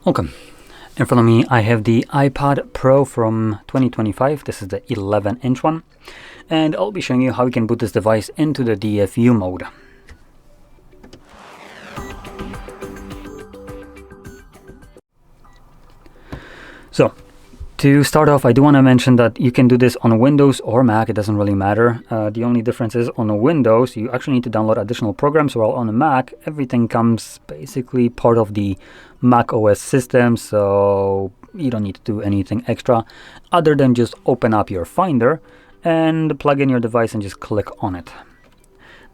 Welcome. In front of me I have the iPad Pro from 2025. This is the 11-inch one, and I'll be showing you how you can boot this device into the DFU mode. So to start off, I do want to mention that you can do this on Windows or Mac. It doesn't really matter. The only difference is on Windows you actually need to download additional programs, while on a Mac everything comes basically part of the Mac OS system, so you don't need to do anything extra other than just open up your Finder and plug in your device and just click on it.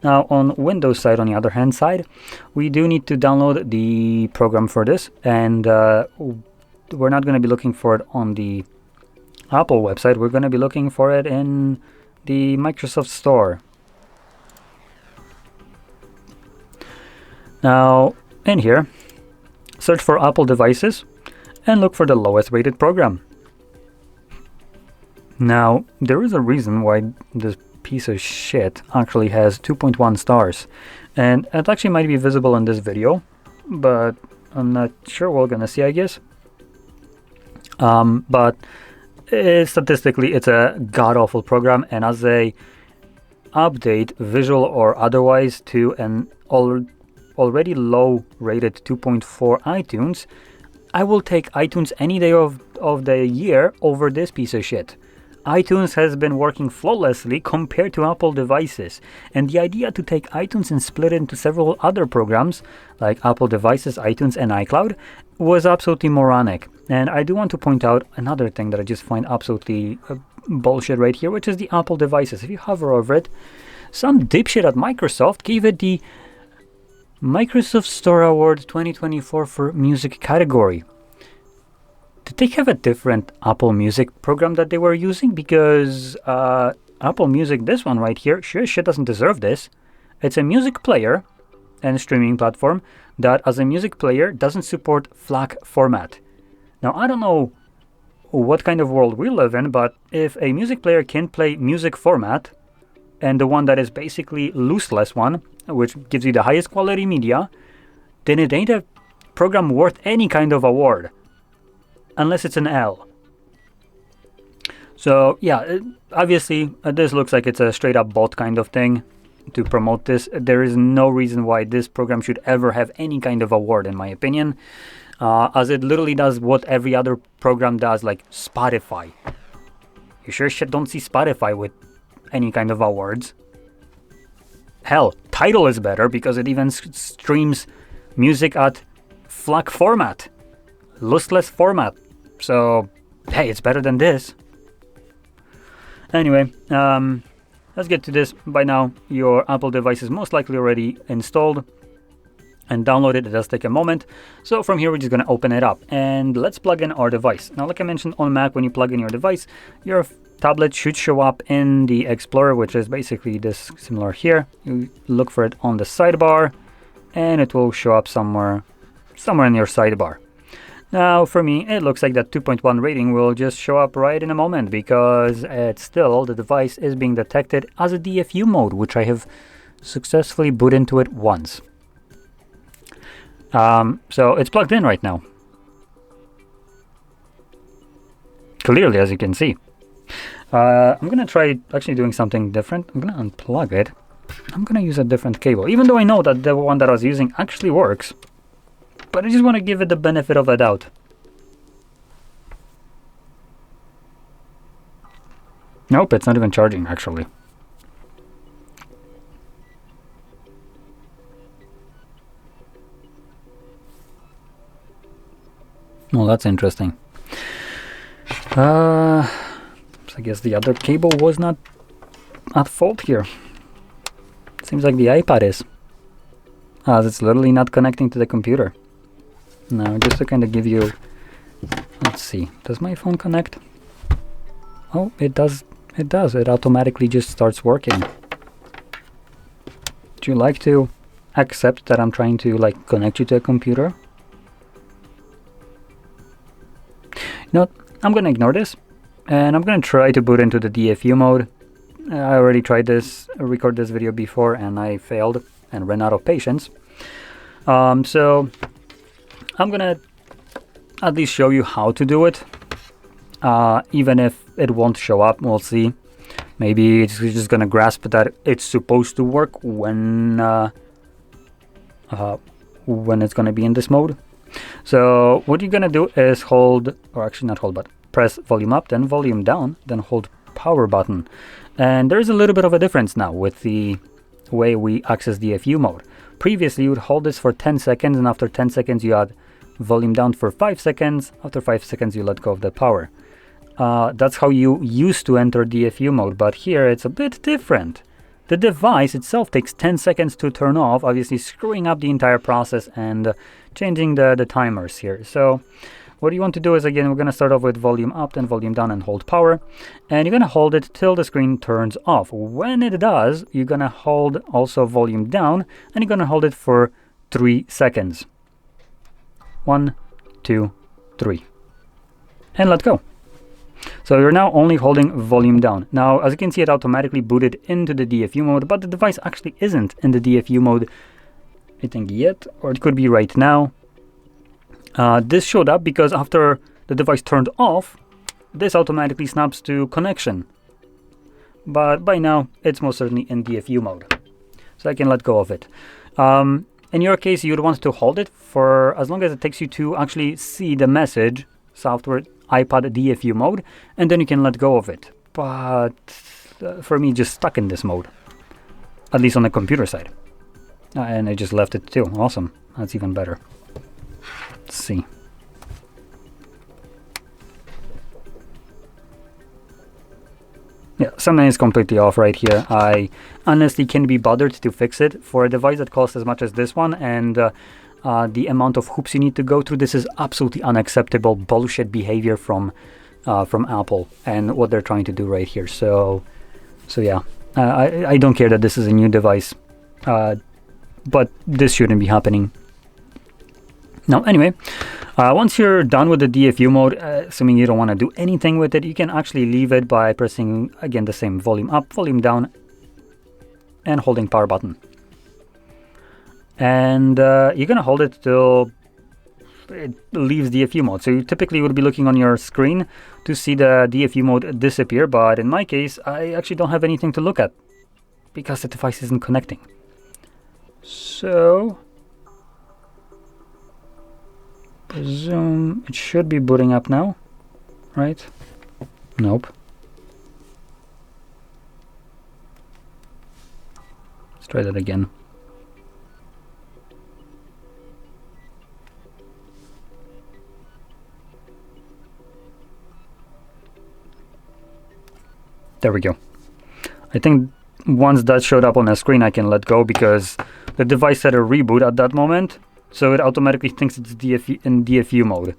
Now on Windows side, on the other hand side, we do need to download the program for this, and we're not going to be looking for it on the Apple website. We're going to be looking for it in the Microsoft Store. Now in here, search for Apple devices and look for the lowest rated program. Now there is a reason why this piece of shit actually has 2.1 stars, and it actually might be visible in this video, but I'm not sure. We're gonna see, I guess. But statistically it's a god-awful program, and as a update, visual or otherwise, to an already low rated 2.4 iTunes, I will take iTunes any day of the year over this piece of shit. iTunes has been working flawlessly compared to Apple devices, and the idea to take iTunes and split it into several other programs like Apple devices, iTunes and iCloud was absolutely moronic. And I do want to point out another thing that I just find absolutely bullshit right here, which is the Apple devices. If you hover over it, some dipshit at Microsoft gave it the Microsoft Store Award 2024 for music category. Did they have a different Apple Music program that they were using? Because Apple Music, this one right here, sure shit doesn't deserve this. It's a music player and streaming platform that, as a music player, doesn't support FLAC format. Now, I don't know what kind of world we live in, but if a music player can play music format, and the one that is basically lossless one, which gives you the highest quality media, then it ain't a program worth any kind of award, unless it's an L. So yeah, obviously this looks like it's a straight up bot kind of thing to promote this. There is no reason why this program should ever have any kind of award, in my opinion, as it literally does what every other program does, like Spotify. You sure shit don't see Spotify with any kind of awards. Hell, Tidal is better because it even streams music at FLAC format, lossless format. So hey, it's better than this. Anyway, let's get to this. By now your Apple device is most likely already installed and downloaded. It does take a moment. So from here we're just going to open it up and let's plug in our device. Now, like I mentioned, on Mac, when you plug in your device, your tablet should show up in the Explorer, which is basically this similar here. You look for it on the sidebar and it will show up somewhere in your sidebar. Now for me, it looks like that 2.1 rating will just show up right in a moment, because it's still, the device is being detected as a DFU mode, which I have successfully booted into it once. So it's plugged in right now, clearly, as you can see. I'm gonna try actually doing something different. I'm gonna unplug it. I'm gonna use a different cable, even though I know that the one that I was using actually works, but I just want to give it the benefit of the doubt. Nope, it's not even charging actually. Well, that's interesting. I guess the other cable was not at fault here. Seems like the iPad is, as it's literally not connecting to the computer. Now, just to kind of give you, let's see, does my phone connect? Oh, it does. It does. It automatically just starts working. Would you like to accept that I'm trying to like connect you to a computer? You know what? I'm gonna ignore this, and I'm gonna try to boot into the DFU mode. I already tried this, record this video before, and I failed and ran out of patience. So I'm gonna at least show you how to do it. Even if it won't show up, we'll see. Maybe it's just gonna grasp that it's supposed to work when it's gonna be in this mode. So what you're gonna do is hold, or actually not hold, but press volume up, then volume down, then hold power button. And there's a little bit of a difference now with the way we access DFU mode. Previously, you would hold this for 10 seconds, and after 10 seconds, you had volume down for 5 seconds. After 5 seconds, you let go of the power. That's how you used to enter DFU mode, but here it's a bit different. The device itself takes 10 seconds to turn off, obviously screwing up the entire process and changing the timers here. So what you want to do is, again, we're going to start off with volume up, then volume down, and hold power. And you're going to hold it till the screen turns off. When it does, you're going to hold also volume down, and you're going to hold it for 3 seconds. 1, 2, 3. And let go. So you're now only holding volume down. Now, as you can see, it automatically booted into the DFU mode, but the device actually isn't in the DFU mode, I think, yet, or it could be right now. This showed up because after the device turned off, this automatically snaps to connection. But by now, it's most certainly in DFU mode. So I can let go of it. In your case, you'd want to hold it for as long as it takes you to actually see the message, software iPad DFU mode, and then you can let go of it. But for me, just stuck in this mode, at least on the computer side. And I just left it too. Awesome. That's even better. Let's see. Yeah, something is completely off right here. I honestly can't be bothered to fix it. For a device that costs as much as this one, and the amount of hoops you need to go through, this is absolutely unacceptable bullshit behavior from Apple and what they're trying to do right here. So yeah, I don't care that this is a new device, but this shouldn't be happening. Now, anyway, once you're done with the DFU mode, assuming you don't want to do anything with it, you can actually leave it by pressing, again, the same volume up, volume down, and holding power button. And you're going to hold it till it leaves DFU mode. So you typically would be looking on your screen to see the DFU mode disappear, but in my case, I actually don't have anything to look at because the device isn't connecting. So presume it should be booting up now, right? Nope. Let's try that again. There we go. I think once that showed up on the screen, I can let go because the device had a reboot at that moment. So it automatically thinks it's in DFU mode,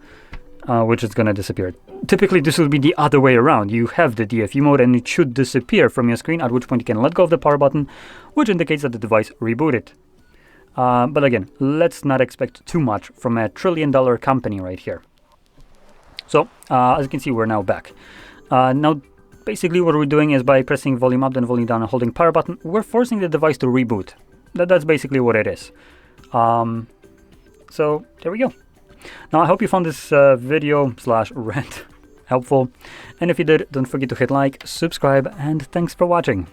which is going to disappear. Typically, this would be the other way around. You have the DFU mode and it should disappear from your screen, at which point you can let go of the power button, which indicates that the device rebooted. But again, let's not expect too much from a trillion-dollar company right here. So, as you can see, we're now back. Now, basically what we're doing is by pressing volume up, then volume down, and holding power button, we're forcing the device to reboot. That's basically what it is. So there we go. Now I hope you found this video / rant helpful. And if you did, don't forget to hit like, subscribe, and thanks for watching.